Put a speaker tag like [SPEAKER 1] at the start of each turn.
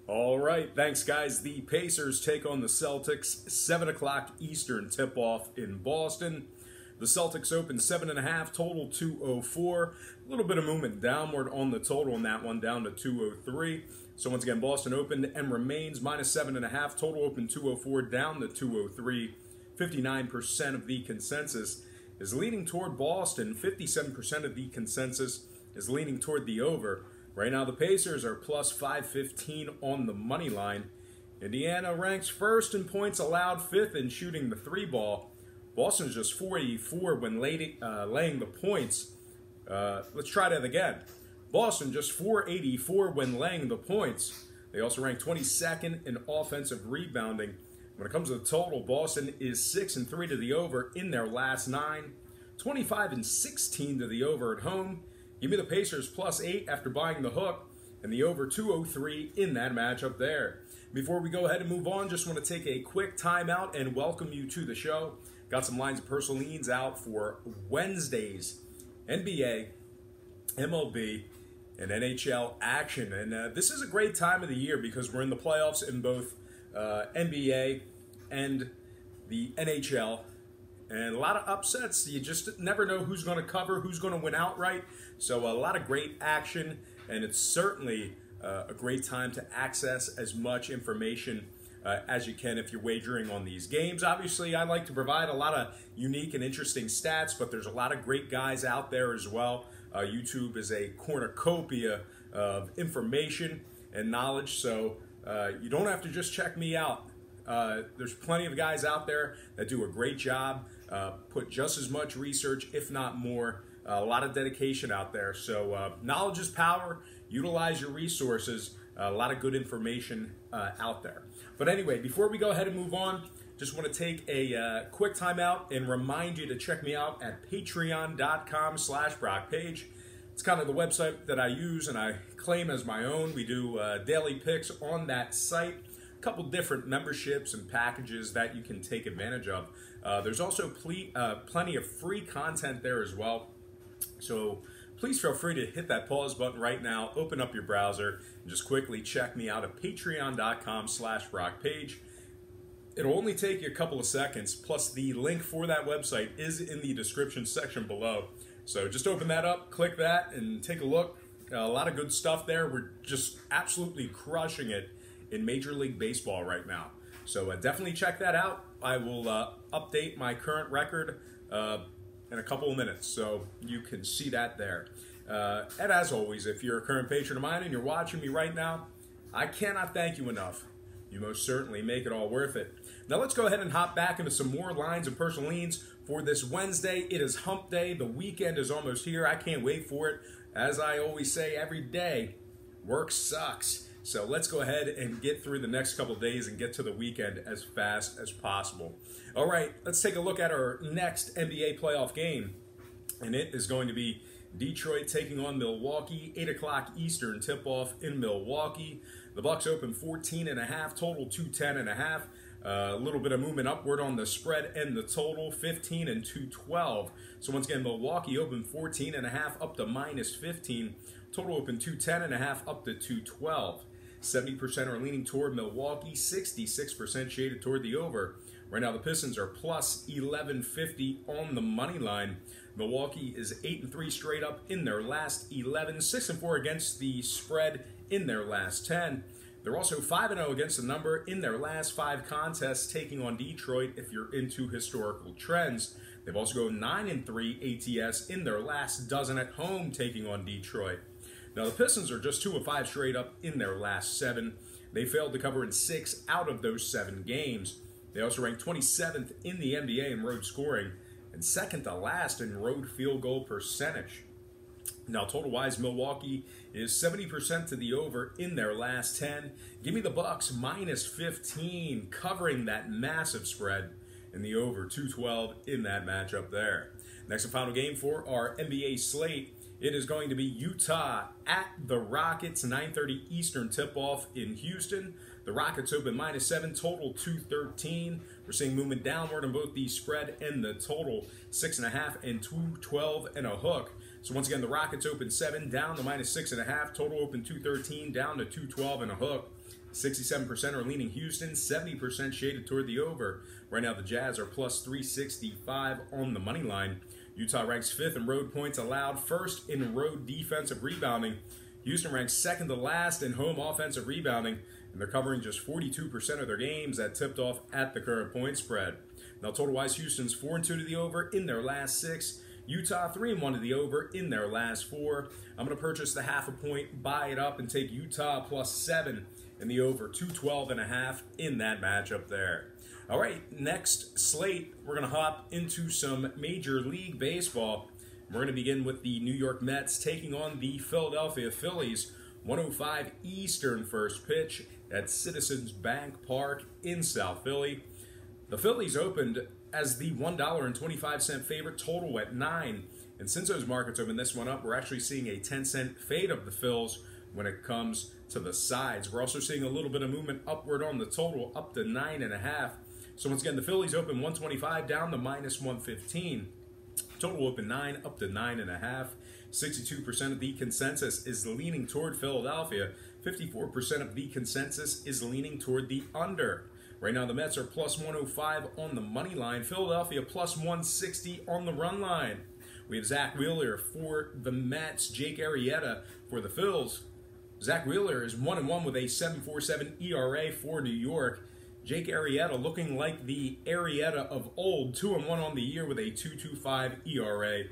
[SPEAKER 1] All right, thanks, guys. The Pacers take on the Celtics, 7 o'clock Eastern tip-off in Boston. The Celtics opened 7.5, total 204. A little bit of movement downward on the total on that one, down to 203. So once again, Boston opened and remains minus 7.5, total open 204, down to 203. 59% of the consensus is leaning toward Boston. 57% of the consensus is leaning toward the over. Right now, the Pacers are plus 515 on the money line. Indiana ranks first in points allowed, fifth in shooting the three ball. Boston's just 484 when laying the points. Let's try that again. Boston just 484 when laying the points. They also rank 22nd in offensive rebounding. When it comes to the total, Boston is 6-3 to the over in their last 9, 25-16 to the over at home. Give me the Pacers plus 8 after buying the hook, and the over 203 in that matchup there. Before we go ahead and move on, just want to take a quick timeout and welcome you to the show. Got some lines of personal leans out for Wednesday's NBA, MLB, and NHL action. And this is a great time of the year because we're in the playoffs in both NBA and the NHL. And a lot of upsets. You just never know who's going to cover, who's going to win outright. So a lot of great action, and it's certainly a great time to access as much information as you can if you're wagering on these games. Obviously, I like to provide a lot of unique and interesting stats, but there's a lot of great guys out there as well. YouTube is a cornucopia of information and knowledge, so you don't have to just check me out. There's plenty of guys out there that do a great job, put just as much research, if not more, a lot of dedication out there. So knowledge is power. Utilize your resources. A lot of good information out there. But anyway, before we go ahead and move on, just want to take a quick time out and remind you to check me out at patreon.com/BrockPage. It's kind of the website that I use and I claim as my own. We do daily picks on that site. A couple different memberships and packages that you can take advantage of. There's also plenty of free content there as well. So please feel free to hit that pause button right now, open up your browser, and just quickly check me out at patreon.com/BrockPage. It'll only take you a couple of seconds, plus the link for that website is in the description section below. So just open that up, click that, and take a look. A lot of good stuff there. We're just absolutely crushing it in Major League Baseball right now. So definitely check that out. I will update my current record in a couple of minutes, so you can see that there. And as always, if you're a current patron of mine and you're watching me right now, I cannot thank you enough. You most certainly make it all worth it. Now let's go ahead and hop back into some more lines of personal leans for this Wednesday. It is hump day. The weekend is almost here. I can't wait for it. As I always say every day, work sucks. So let's go ahead and get through the next couple of days and get to the weekend as fast as possible. All right, let's take a look at our next NBA playoff game. And it is going to be Detroit taking on Milwaukee, 8 o'clock Eastern tip-off in Milwaukee. The Bucks open 14.5, total 210.5. A little bit of movement upward on the spread and the total, 15 and 212. So once again, Milwaukee opened 14.5 up to minus 15. Total open 210.5 up to 212. 70% are leaning toward Milwaukee, 66% shaded toward the over. Right now, the Pistons are plus 1150 on the money line. Milwaukee is 8-3 straight up in their last 11, 6-4 against the spread in their last 10. They're also 5-0 against the number in their last 5 contests, taking on Detroit if you're into historical trends. They've also gone 9-3 ATS in their last dozen at home, taking on Detroit. Now, the Pistons are just 2 of 5 straight up in their last 7. They failed to cover in 6 out of those 7 games. They also ranked 27th in the NBA in road scoring and second to last in road field goal percentage. Now, total-wise, Milwaukee is 70% to the over in their last 10. Give me the Bucks minus 15, covering that massive spread in the over 212 in that matchup there. Next and final game for our NBA slate. It is going to be Utah at the Rockets, 9:30 Eastern tip-off in Houston. The Rockets open minus 7, total 213. We're seeing movement downward on both the spread and the total, 6.5 and 212 and a hook. So once again, the Rockets open 7, down to -6.5. Total open 213, down to 212 and a hook. 67% are leaning Houston, 70% shaded toward the over. Right now, the Jazz are plus 365 on the money line. Utah ranks 5th in road points allowed, 1st in road defensive rebounding. Houston ranks 2nd to last in home offensive rebounding, and they're covering just 42% of their games that tipped off at the current point spread. Now, total-wise, Houston's 4-2 to the over in their last 6. Utah 3-1 to the over in their last 4. I'm going to purchase the half a point, buy it up, and take Utah plus 7 in the over 212.5 in that matchup there. All right, next slate, we're going to hop into some Major League Baseball. We're going to begin with the New York Mets taking on the Philadelphia Phillies. 1:05 Eastern first pitch at Citizens Bank Park in South Philly. The Phillies opened as the $1.25 favorite, total at 9. And since those markets opened this one up, we're actually seeing a 10-cent fade of the Phils when it comes to the sides. We're also seeing a little bit of movement upward on the total, up to 9.5. So once again, the Phillies open 125 down to -115. Total open 9 up to 9.5. 62% of the consensus is leaning toward Philadelphia. 54% of the consensus is leaning toward the under. Right now, the Mets are plus 105 on the money line. Philadelphia plus 160 on the run line. We have Zach Wheeler for the Mets, Jake Arrieta for the Phils. Zach Wheeler is 1-1 with a 7.47 ERA for New York. Jake Arrieta looking like the Arrieta of old, 2-1 on the year with a 2.25 ERA